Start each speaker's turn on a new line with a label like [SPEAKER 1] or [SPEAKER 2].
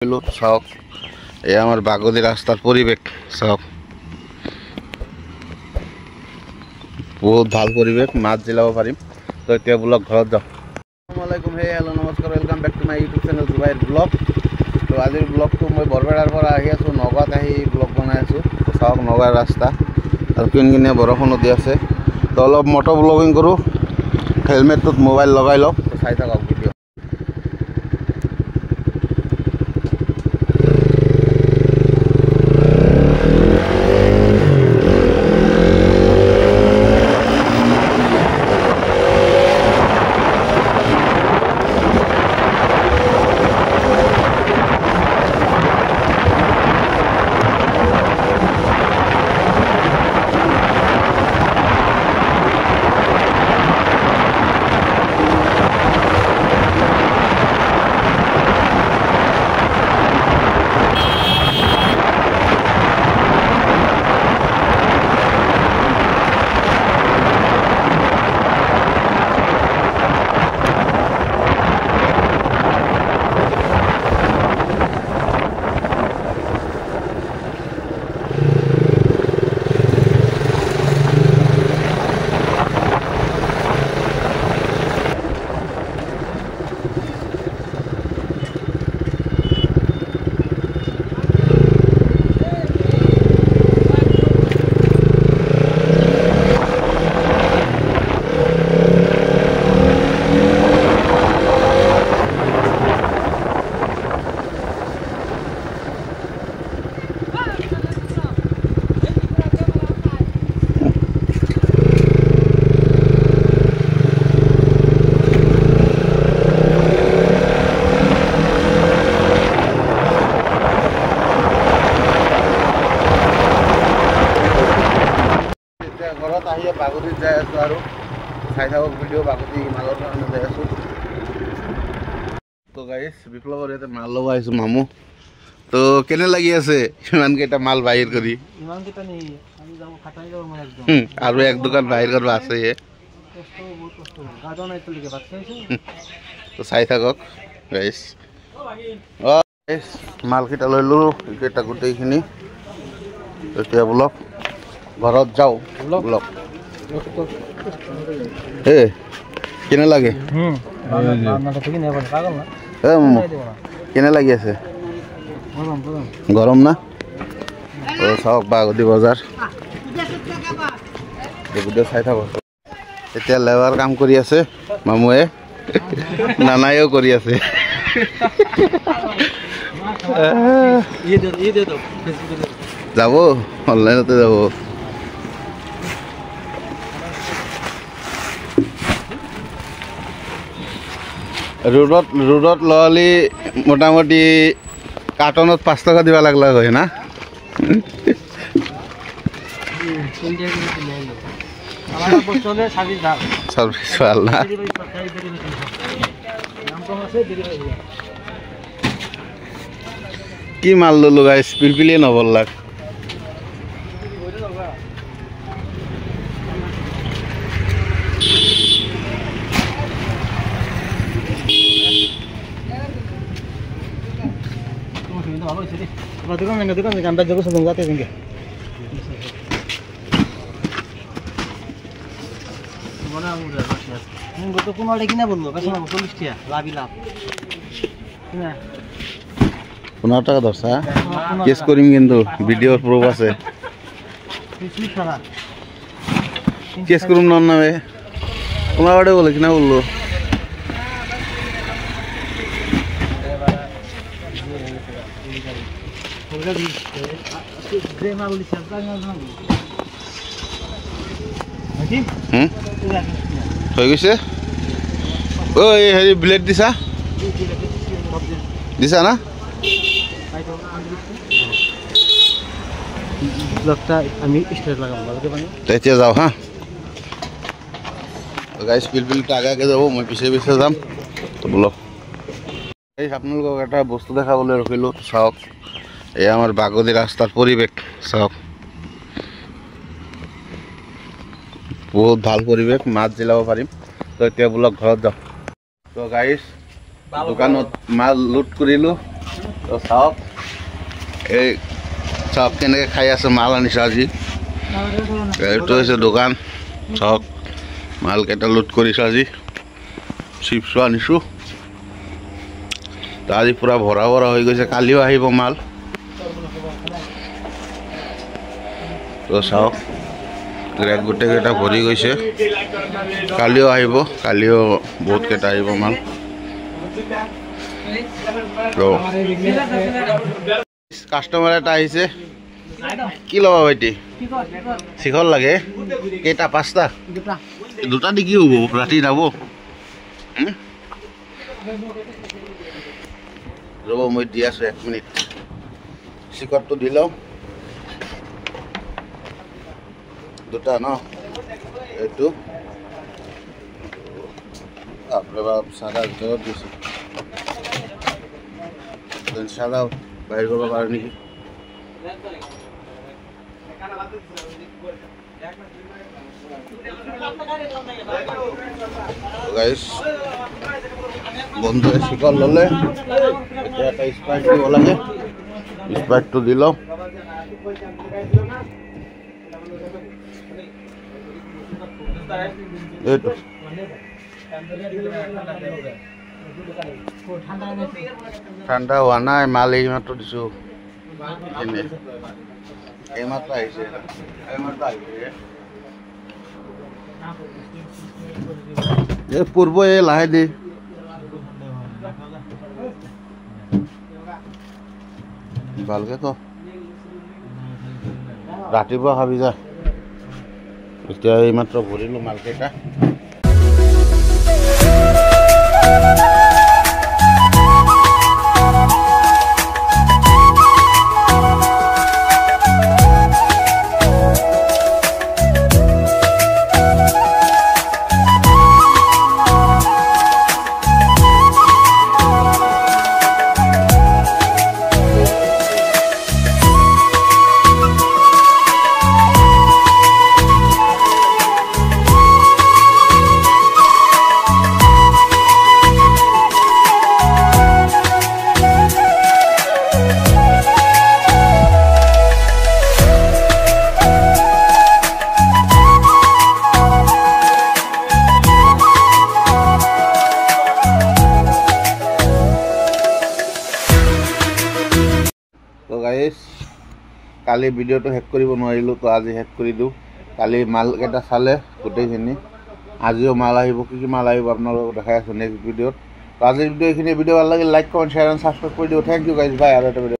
[SPEAKER 1] চাওক এই আমাৰ বাগদি ৰাস্তাৰ পৰিৱেশ চাওক বহুত ভাল পৰিৱেশ মাছ জিলাব পাৰিম তো এতিয়া ব্লগ ঘৰত যাওঁ। আসসালামু আলাইকুম হে হেল্ল' নমস্কাৰ welcome back to my YouTube channel Zubair vlog. তো আজিৰ ব্লগটো মই বৰপেটাৰ পৰা আহি আছোঁ, নগাঁৱত আহি ব্লগ বনাই আছোঁ। তো চাওক নগাঁৱৰ ৰাস্তা আৰু কিনকিনীয়া বৰষুণো দি আছে, তো অলপ মটৰ ব্লগিং কৰোঁ, হেলমেটটোত মোবাইল লগাই লওক, তো চাই থাকক ভিডিঅ'। ঘৰত আহি বাগদিত যাই আছোঁ আৰু চাই থাকক ভিডিঅ' বাগদি মালৰ কাৰণে যাই আছোঁ। তো গাইছ বিপ্লৱৰ ইয়াতে মাল ল'ব আহিছোঁ মামু। তো কেনে লাগি আছে ইমানকেইটা মাল বাহিৰ কৰি? আৰু এক দোকান বাহিৰ কৰিব আছে। তো চাই থাকক গাইছ। অঁ গাইছ মালকেইটা লৈলোঁ, এইকেইটা গোটেইখিনি। এতিয়া ব্লগ ঘৰত যাওঁ ব্লগ। এই কেনে লাগে কেনে লাগি আছে? গৰম না? চাওক বাগদি বজাৰ চাই থাকক। এতিয়া লেবাৰ কাম কৰি আছে মামুৱে, নানাইও কৰি আছে। যাব অনলাইনতে যাব। ৰোডত ললি মোটামুটি কাৰ্টনত 5 টকা দিব লাগলা হয় না? সার্ভিস ভাল না? কি মাল ললো গাইস, পিলপিলিয়ে নবল লাগ। পনেরো টাকা ধরছা, কেস করিম কিন্তু ভিডিওর প্রুফ আছে। কেস করুম নামে তোমার বাড়ি বলে কিনা বললো। হৈ গৈছে। ঐ হেৰি ব্লেড দিছা দিছা না? এতিয়া যাওঁ হা গাইছ। পিলপিলিটা আগে আগে যাব, মই পিছে পিছে যাম। তো ব্লগ এই আপোনালোকক এটা বস্তু দেখাবলৈ ৰখিলোঁ। চাওক এই আমাৰ বাগদি ৰাস্তাৰ পৰিৱেশ চাওক, বহুত ভাল পৰিৱেশ, মাছ জিলাব পাৰিম। তো এতিয়া ব্লগ ঘৰত যাওঁ। তো গাইছ দোকানত মাল লুট কৰিলোঁ, তো চাওক এই চাওক কেনেকৈ খাই আছে মাল আনিছে আজি এইটো হৈছে দোকান চাওক মালকেইটা লোড কৰিছোঁ আজি চিপছো আনিছোঁ তো আজি পূৰা ভৰা ভৰা হৈ গৈছে কালিও আহিব মাল তো চাওক ৰেক গোটেইকেইটা ভৰি গৈছে কালিও আহিব কালিও বহুতকেইটা আহিব মাল তো কাষ্টমাৰ এটা আহিছে কি ল'বা ভাইটি শিখৰ লাগে কেইটা পাঁচটা দুটা দি কি হ'ব ৰাতি যাব ৰ'ব মই দি আছোঁ 1 মিনিট শিখৰটো দি লওঁ দুটা ন এইটো আপোনাৰ চাদা ভিতৰত দিছোঁ চাদা বাহিৰ কৰিব পাৰোঁ নেকি গাইস বন্ধুৱে শিখৰ ল'লে এতিয়া এটা স্প্ৰাইট দিব লাগে স্প্ৰাইটটো দি লওঁ এইটো ঠাণ্ডা হোৱা নাই মাল এইমাত্ৰ দিছোঁ এইমাত্ৰ আহিছে এই পূৰ্ব এই লাহে দি ভালকে ক ৰাতিপুৱা খাবি যা এতিয়া এইমাত্ৰ ভৰিলোঁ মালকেইটা তো গাইস কালি ভিডিঅ'টো শেষ কৰিব নোৱাৰিলোঁ তো আজি শেষ কৰি দিওঁ কালি মালকেইটা চালে গোটেইখিনি আজিও মাল আহিব কি মাল আহিব আপোনালোকক দেখাই আছোঁ নেক্সট ভিডিঅ'ত তো আজিৰ ভিডিঅ' এইখিনি ভিডিঅ' ভাল লাগিল like comment share and subscribe কৰি দিওঁ থেংক ইউ গাইজ বাই আৰু এটা ভিডিঅ'